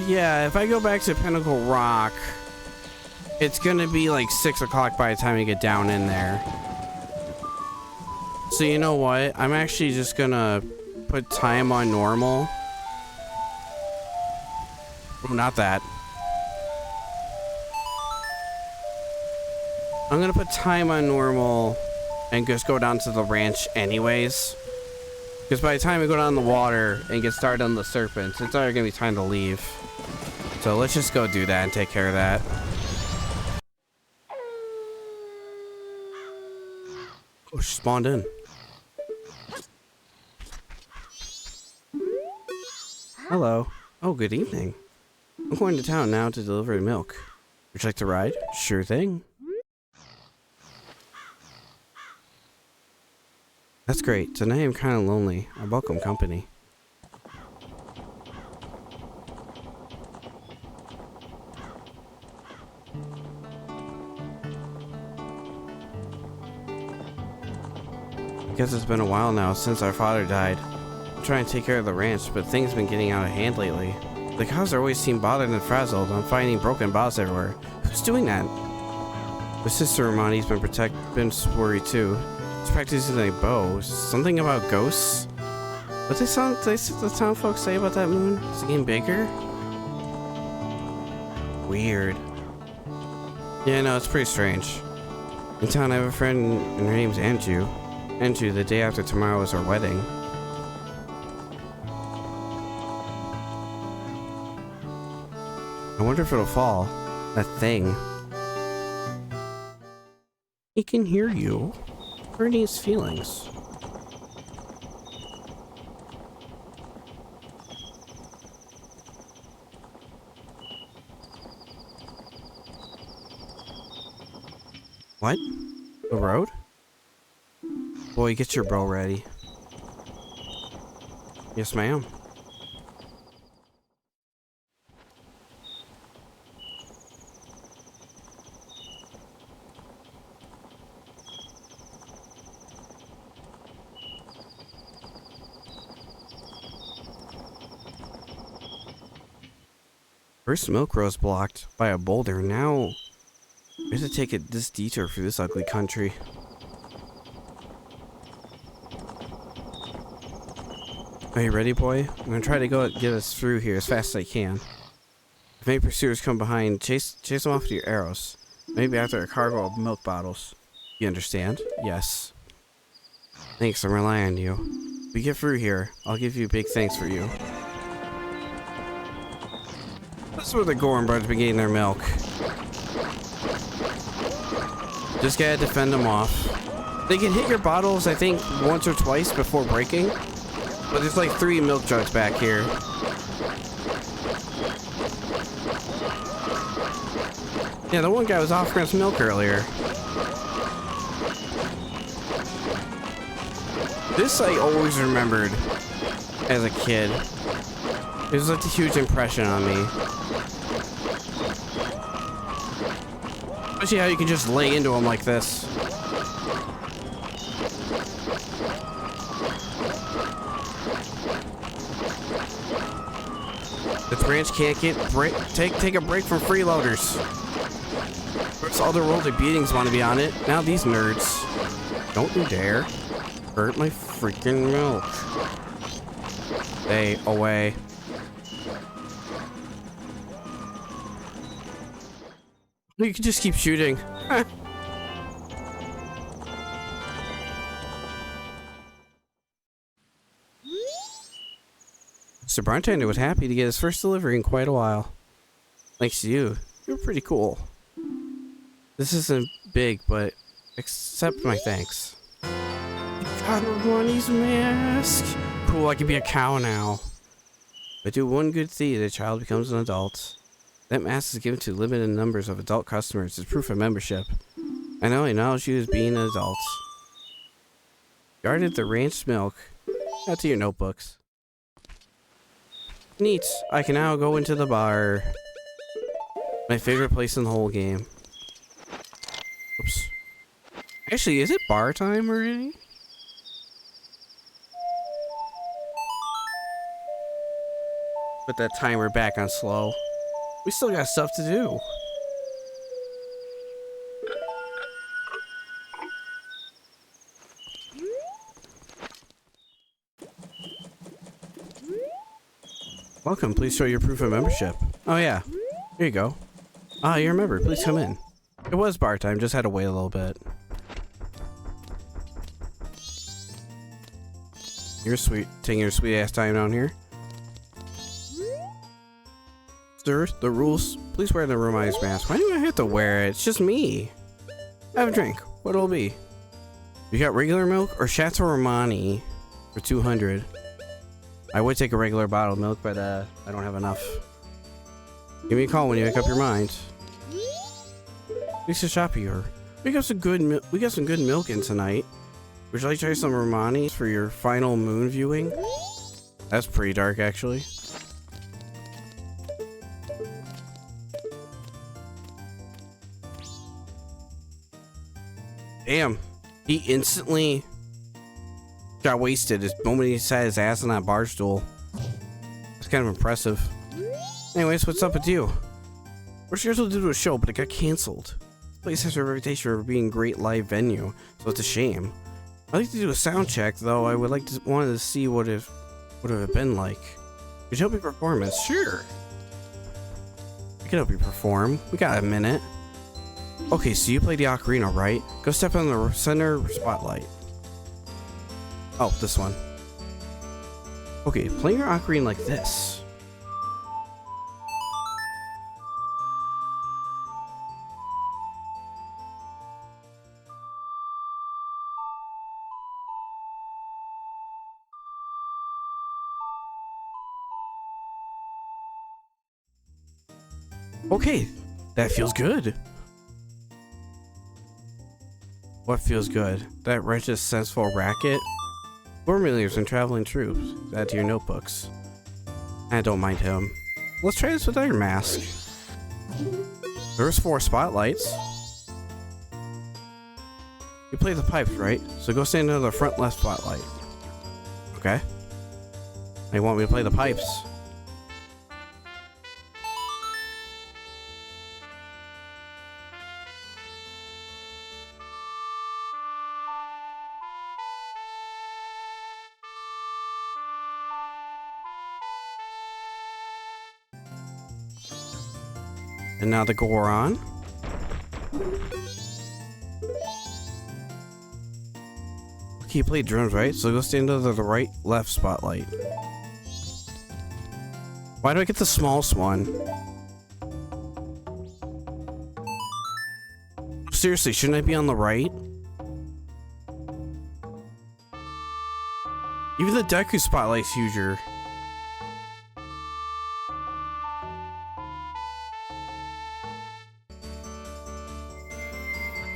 Yeah, if I go back to Pinnacle Rock, it's gonna be like 6 o'clock by the time you get down in there. So you know what? I'm actually just gonna put time on normal. Oh, not that. I'm gonna put time on normal and just go down to the ranch anyways. Because by the time we go down the water and get started on the serpents, it's already gonna be time to leave. So let's just go do that and take care of that. Oh, she spawned in. Hello. Oh, good evening. I'm going to town now to deliver the milk. Would you like to ride? Sure thing. That's great. Tonight I'm kind of lonely. I welcome company. I guess it's been a while now since our father died. I'm trying to take care of the ranch, but things have been getting out of hand lately. The cows always seem bothered and frazzled. I'm finding broken bottles everywhere. Who's doing that? My sister Romani's been worried too. He's practicing a bow. Something about ghosts? What the town folks say about that moon? Is it getting bigger? Weird. Yeah, no, it's pretty strange. In town I have a friend and her name's Andrew. Andrew, the day after tomorrow is our wedding. I wonder if it'll fall. That thing. He can hear you. Hurting his feelings. What? The road? Boy, get your bow ready. Yes, ma'am. First milk row is blocked by a boulder. Now we have to take this detour through this ugly country. Are you ready, boy? I'm gonna try to get us through here as fast as I can. If any pursuers come behind, chase them off with your arrows. Maybe after a cargo of milk bottles. You understand? Yes. Thanks, I'm relying on you. If we get through here, I'll give you a big thanks for you. That's where the Gorham brothers been getting their milk. Just gotta defend them off. They can hit your bottles, I think, once or twice before breaking. But there's like 3 milk jugs back here. Yeah, the one guy was offering us milk earlier. This I always remembered as a kid. It was like a huge impression on me. Especially how you can just lay into them like this. This ranch can't take a break from freeloaders. First, all the worldly beatings want to be on it. Now these nerds. Don't you dare hurt my freaking milk. Stay away. You can just keep shooting. Mr. Bartender was happy to get his first delivery in quite a while. Thanks to you. You're pretty cool. This isn't big, but accept my thanks. Got Ronnie's mask. Cool, I can be a cow now. But do one good deed, the child becomes an adult. That mask is given to limited numbers of adult customers as proof of membership. I know, acknowledge you as being an adult. Guarded the ranch milk. Out to your notebooks. Neat. I can now go into the bar. My favorite place in the whole game. Oops. Actually, is it bar time already? Put that timer back on slow. We still got stuff to do. Welcome, please show your proof of membership. Oh yeah, here you go. Ah, you're a member, please come in. It was bar time, just had to wait a little bit. You're sweet, taking your sweet ass time down here. Sir, the rules. Please wear the room ice mask. Why do I have to wear it? It's just me. Have a drink. What'll it be? You got regular milk or Chateau Romani for 200? I would take a regular bottle of milk, but I don't have enough. Give me a call when you make up your mind. Lisa shop here. We got some good milk in tonight. Would you like to try some Romani for your final moon viewing? That's pretty dark, actually. Damn, he instantly got wasted the moment he sat his ass on that bar stool. It's kind of impressive. Anyways, what's up with you? We're scheduled to do a show, but it got canceled. This place has a reputation for being a great live venue, so it's a shame. I'd like to do a sound check, though. I would wanted to see what it would have been like. Could you help me perform it? Sure. I can help you perform. We got a minute. Okay, so you play the ocarina, right? Go step on the center spotlight. Oh, this one. Okay, play your ocarina like this. Okay, that feels good. What feels good? That wrench's sensible racket? 4 millionaires and traveling troops. Add to your notebooks. I don't mind him. Let's try this without your mask. There's 4 spotlights. You play the pipes, right? So go stand under the front left spotlight. Okay. They want me to play the pipes. And now the Goron. Okay, you play drums, right? So go stand under the right left spotlight. Why do I get the smallest one? Seriously, shouldn't I be on the right? Even the Deku spotlight's huger.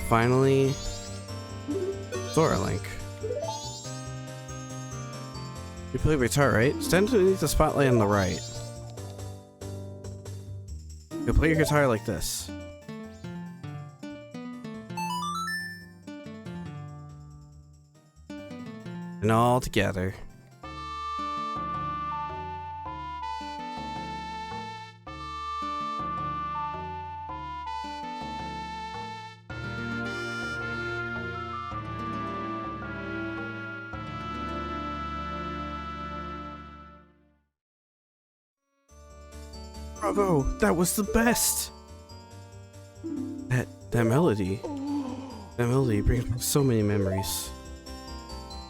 Finally, Zora Link. You play guitar, right? Stand underneath the spotlight on the right. You play your guitar like this. And all together. Bravo! That was the best! That melody. That melody brings back so many memories.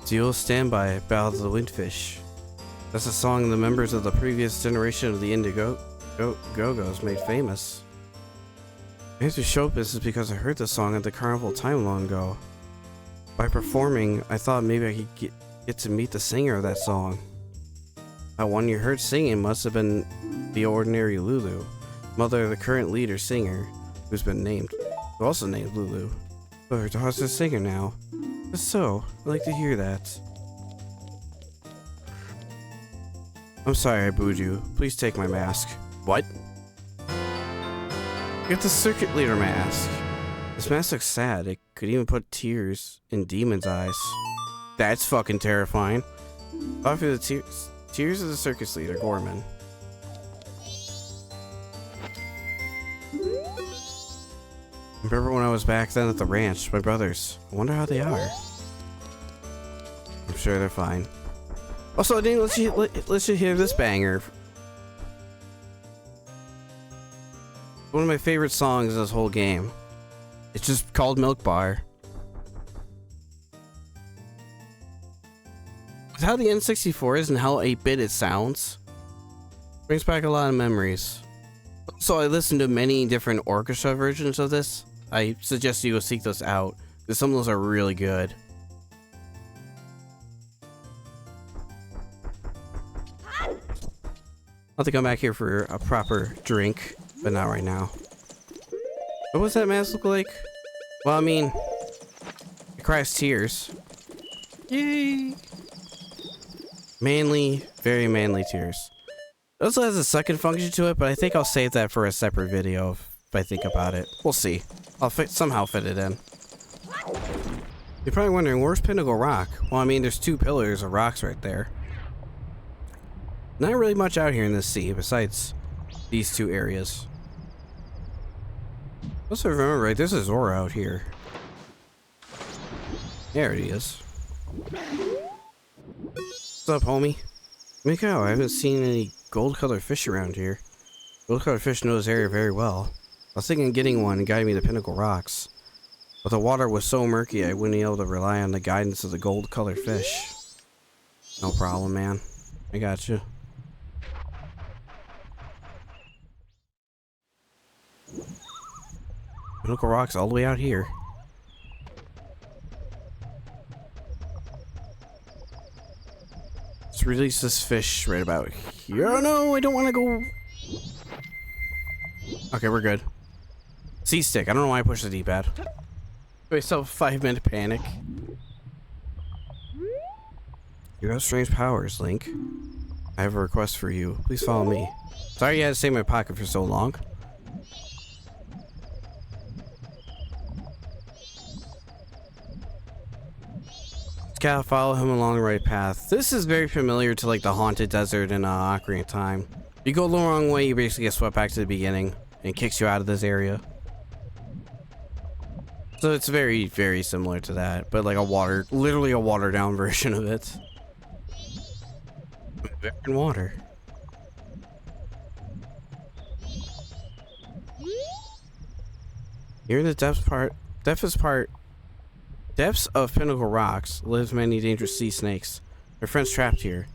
Zeal Standby, Ballad of the Windfish. That's a song the members of the previous generation of the Indigo Go-Go's made famous. I had to show up this is because I heard the song at the carnival time long ago. By performing, I thought maybe I could get to meet the singer of that song. That one you heard singing must have been the ordinary Lulu, mother of the current leader singer, who also named Lulu. But her daughter's a singer now. So, I'd like to hear that. I'm sorry I booed you. Please take my mask. What? Get the circuit leader mask. This mask looks sad. It could even put tears in demons' eyes. That's fucking terrifying. Offer the tears of the circus leader, Gorman. Remember when I was back then at the ranch? My brothers. I wonder how they are. I'm sure they're fine. Also, I didn't let you hear this banger. One of my favorite songs in this whole game. It's just called Milk Bar. With how the N64 is and how 8-bit it sounds, brings back a lot of memories. So I listened to many different orchestra versions of this. I suggest you go seek those out, because some of those are really good. I'll have to come back here for a proper drink, but not right now. What does that mask look like? Well, I mean, it cries tears. Yay! Manly, very manly tears. It also has a second function to it, but I think I'll save that for a separate video if I think about it. We'll see. I'll somehow fit it in. You're probably wondering, where's Pinnacle Rock? Well, I mean, there's two pillars of rocks right there. Not really much out here in this sea besides these two areas. Also, remember, right, there's a Zora out here. There he is. What's up, homie? Miko, I haven't seen any gold-colored fish around here. Gold-colored fish know this area very well. I was thinking of getting one and guiding me to Pinnacle Rocks. But the water was so murky I wouldn't be able to rely on the guidance of the gold-colored fish. No problem, man. I got you. Pinnacle Rocks all the way out here. Let's release this fish right about here. Oh no, I don't want to go. Okay, we're good. C-stick. I don't know why I pushed the D-pad. Myself a 5-minute panic. You have strange powers, Link. I have a request for you. Please follow me. Sorry you had to stay in my pocket for so long. Gotta follow him along the right path. This is very familiar to like the haunted desert in Ocarina of Time. You go the wrong way, you basically get swept back to the beginning and kicks you out of this area. So it's very, very similar to that, but like literally a watered down version of it. In water. Here in the depths of Pinnacle Rocks live many dangerous sea snakes. Their friends trapped here.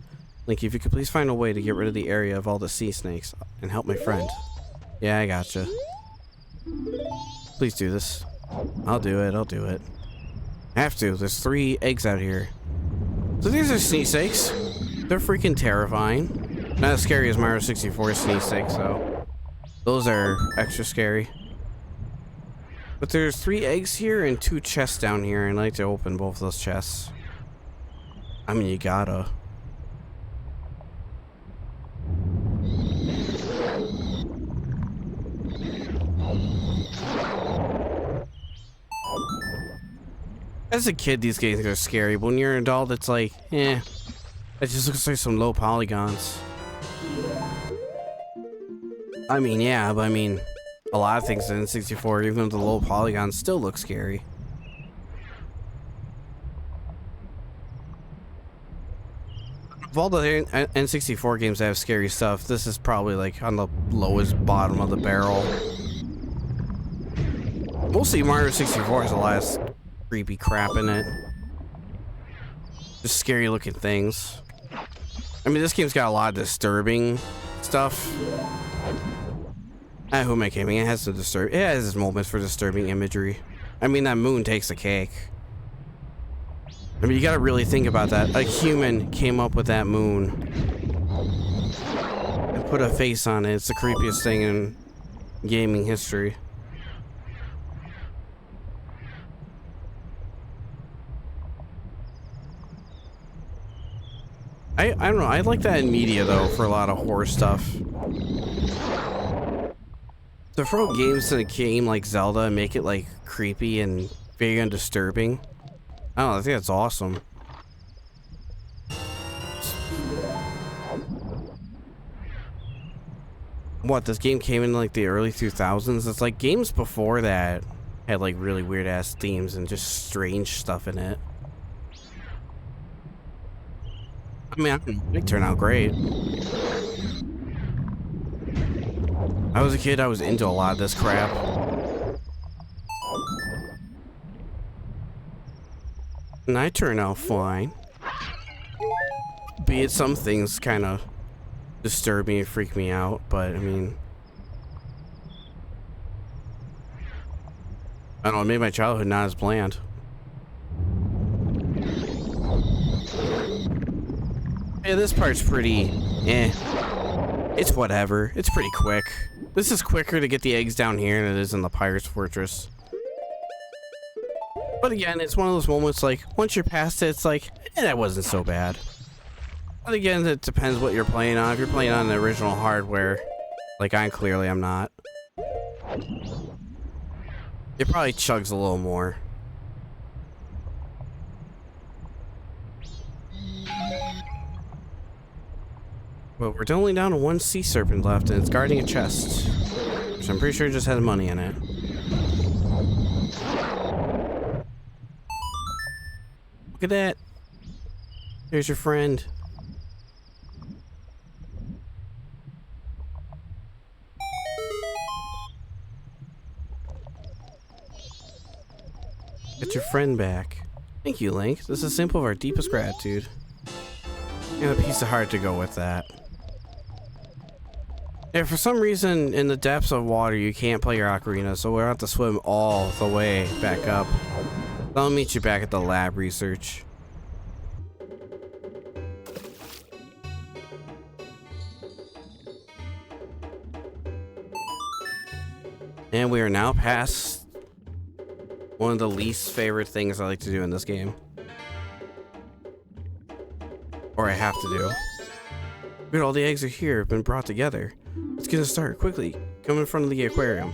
Link, if you could please find a way to get rid of the area of all the sea snakes and help my friend. Yeah, I gotcha. Please do this. I'll do it. I have to. There's 3 eggs out here. So these are sea snakes. They're freaking terrifying. Not as scary as Mario 64 sea snakes, though. Those are extra scary. But there's 3 eggs here and 2 chests down here, and I'd like to open both those chests. I mean, you gotta. As a kid, these games are scary, but when you're an adult, it's like, eh. It just looks like some low polygons. I mean, yeah, but I mean, a lot of things in N64, even with the low polygons, still look scary. Of all the N64 games that have scary stuff, this is probably like on the lowest bottom of the barrel. Mostly Mario 64 has a lot of creepy crap in it. Just scary looking things. I mean, this game's got a lot of disturbing stuff. Who am I kidding? It has its moments for disturbing imagery. I mean, that moon takes the cake. I mean, you gotta really think about that. A human came up with that moon and put a face on it. It's the creepiest thing in gaming history. I don't know. I like that in media though for a lot of horror stuff. To throw games in a game like Zelda and make it like creepy and very undisturbing. I don't know. I think that's awesome. What, this game came in like the early 2000s? It's like games before that had like really weird ass themes and just strange stuff in it. I mean, I don't know, they turn out great. I was a kid, I was into a lot of this crap. And I turn out fine. Be it some things kind of disturb me and freak me out, but I mean, I don't know, it made my childhood not as bland. Yeah, this part's pretty it's whatever. It's pretty quick. This is quicker to get the eggs down here than it is in the Pirate's Fortress. But again, it's one of those moments like, once you're past it, it's like, that wasn't so bad. But again, it depends what you're playing on. If you're playing on the original hardware, like I'm not. It probably chugs a little more. Well, we're only down to one sea serpent left, and it's guarding a chest, which I'm pretty sure just has money in it. Look at that. There's your friend. Get your friend back. Thank you, Link. This is a symbol of our deepest gratitude. And a piece of heart to go with that. Yeah, for some reason, in the depths of water, you can't play your ocarina, so we'll have to swim all the way back up. I'll meet you back at the lab research. And we are now past one of the least favorite things I like to do in this game. Or I have to do. Good, all the eggs are here, have been brought together. Let's get a start, quickly. Come in front of the aquarium.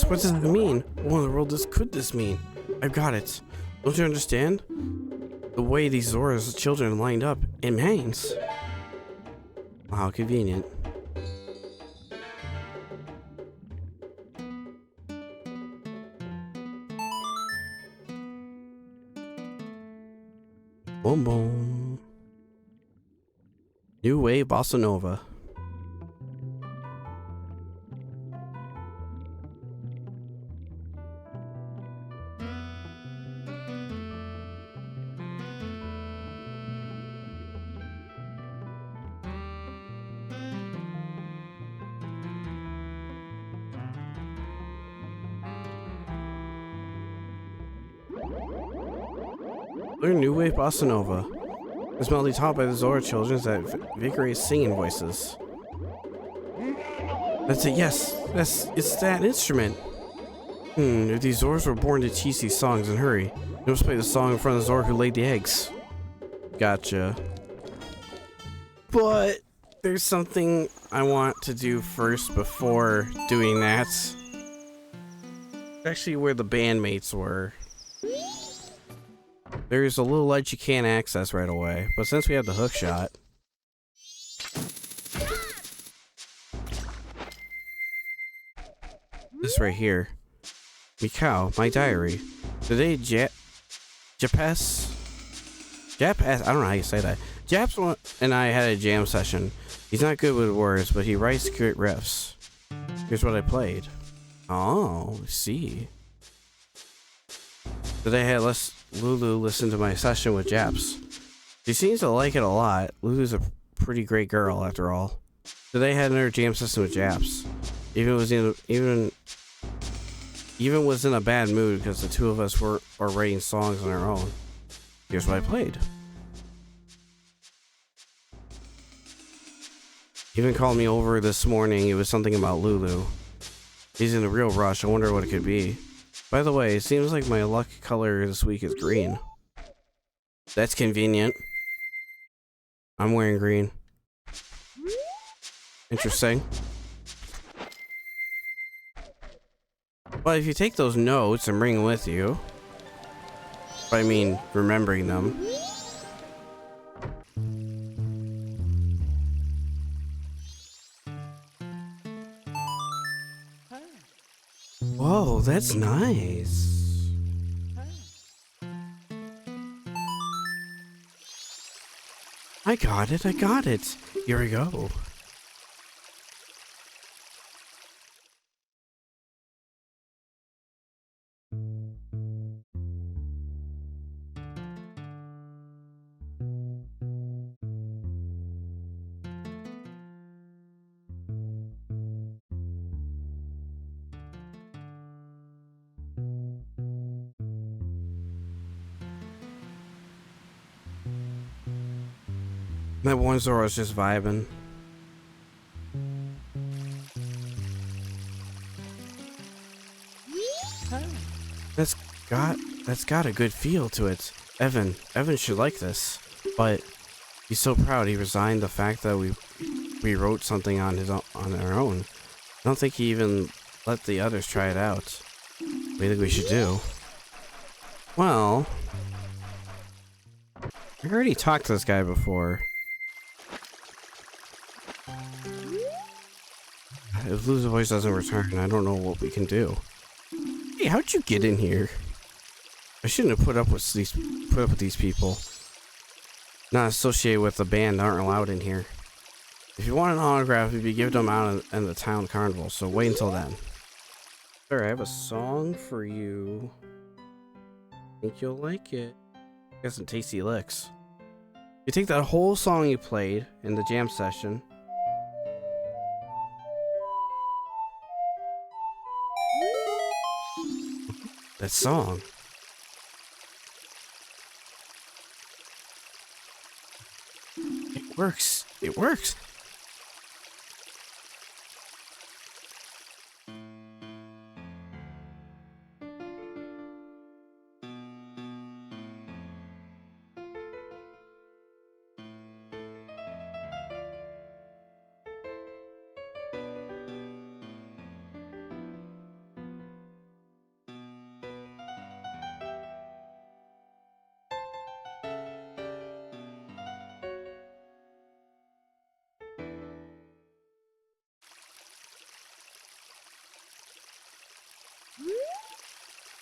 What does it mean? What in the world could this mean? I've got it. Don't you understand? The way these Zora's children lined up, it means. How convenient. Boom boom. New Wave Bossa Nova. Learn New Wave Bossa Nova. This melody taught by the Zora children that invigorates singing voices. That's it, yes. It's that instrument. If these Zoras were born to teach these songs, then hurry. You must play the song in front of the Zora who laid the eggs. Gotcha. But there's something I want to do first before doing that. Actually, where the bandmates were. There's a little ledge you can't access right away, but since we have the hook shot, this right here, Mikau, my diary. Today, Japs, I don't know how you say that. Japs and I had a jam session. He's not good with words, but he writes great riffs. Here's what I played. Oh, see. Today I had Lulu listen to my session with Japs. She seems to like it a lot. Lulu's a pretty great girl, after all. Today I had another jam session with Japs. Even even was in a bad mood because the two of us were writing songs on our own. Here's what I played. Even called me over this morning. It was something about Lulu. He's in a real rush. I wonder what it could be. By the way, it seems like my lucky color this week is green. That's convenient. I'm wearing green. Interesting. But if you take those notes and bring them with you, I mean, remembering them. Whoa, that's nice. I got it, I got it. Here we go. That one Zora's just vibing. That's got a good feel to it. Evan should like this. But he's so proud he resigned the fact that we wrote something on our own. I don't think he even let the others try it out. What do you think we should do? Well, I already talked to this guy before. If Lulu's voice doesn't return, I don't know what we can do. Hey, how'd you get in here? I shouldn't have put up with these people. Not associated with the band aren't allowed in here. If you want an autograph, you'd be given them out in the town carnival, so wait until then. Sir, I have a song for you. Think you'll like it. Got some tasty licks. You take that whole song you played in the jam session. That song. It works. It works.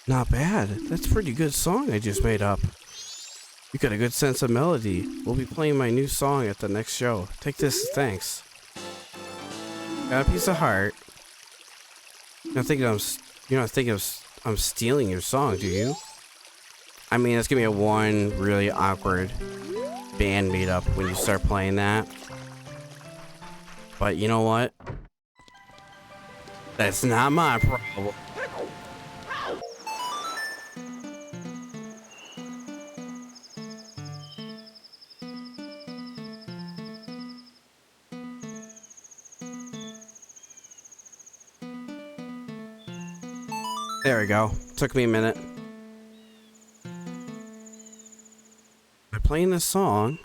Not bad. That's a pretty good song I just made up. You got a good sense of melody. We'll be playing my new song at the next show. Take this as thanks. Got a piece of heart. You're not thinking I'm stealing your song, do you? I mean, it's gonna be a one really awkward band meetup when you start playing that. But you know what? That's not my problem. There we go. Took me a minute. By playing this song,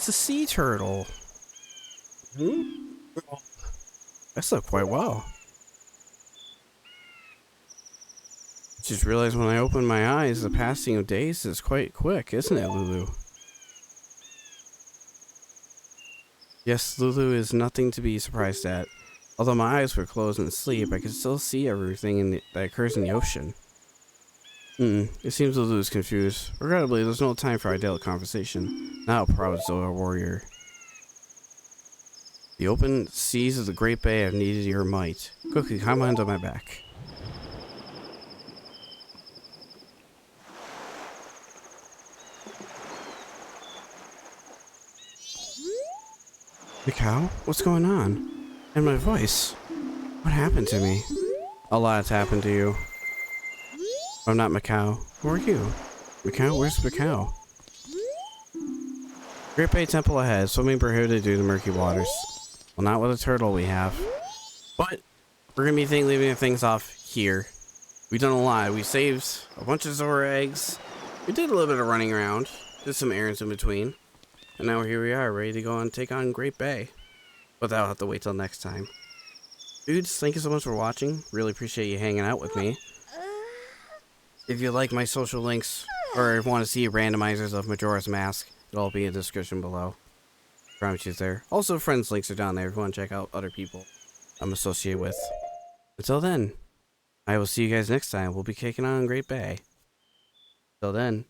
It's a sea turtle. That slept quite well. Just realized when I opened my eyes, the passing of days is quite quick, isn't it, Lulu? Yes, Lulu is nothing to be surprised at. Although my eyes were closed in sleep, I could still see everything that occurs in the ocean. It seems Lulu is confused. Regrettably, there's no time for idyllic conversation. Now, proud Zora warrior. The open seas of the Great Bay have needed your might. Quickly, climb onto my back. Mikau? What's going on? And my voice? What happened to me? A lot's happened to you. I'm not Mikau. Who are you? Mikau? Where's Mikau? Great Bay Temple ahead. Swimming prohibited due to murky waters. Well, not with a turtle we have. But we're gonna be leaving things off here. We've done a lot. We saved a bunch of Zora eggs. We did a little bit of running around. Did some errands in between. And now here we are, ready to go and take on Great Bay. But that'll have to wait till next time. Dudes, thank you so much for watching. Really appreciate you hanging out with me. If you like my social links, or want to see randomizers of Majora's Mask, it'll all be in the description below. Promise you there. Also, friends links are down there if you want to check out other people I'm associated with. Until then, I will see you guys next time. We'll be kicking on Great Bay. Till then,